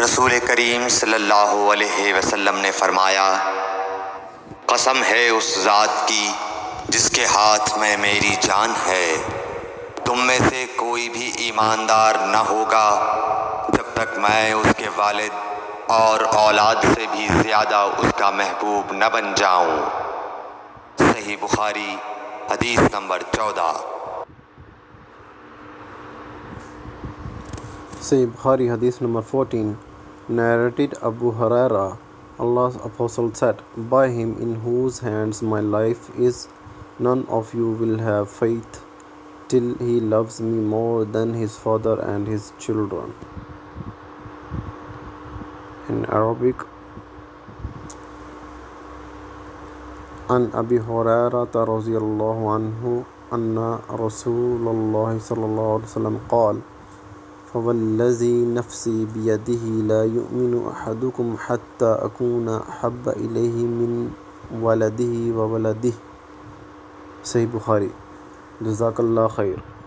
رسول کریم صلی اللہ علیہ وسلم نے فرمایا، قسم ہے اس ذات کی جس کے ہاتھ میں میری جان ہے، تم میں سے کوئی بھی ایماندار نہ ہوگا جب تک میں اس کے والد اور اولاد سے بھی زیادہ اس کا محبوب نہ بن جاؤں۔ صحیح بخاری حدیث number 14۔ Sahih Bukhari Hadith number 14. Narrated Abu Huraira, Allah's Apostle said, by him in whose hands my life is, none of you will have faith till he loves me more than his father and his children. In Arabic, An Abi Hurairata radiyallahu anhu anna Rasulullah sallallahu alaihi wasallam قال فوالذي نفسي بيده لا يؤمن أحدكم حتى أكون أحب إليه من ولده وولده۔ صحیح بخاری۔ جزاک اللہ خیر۔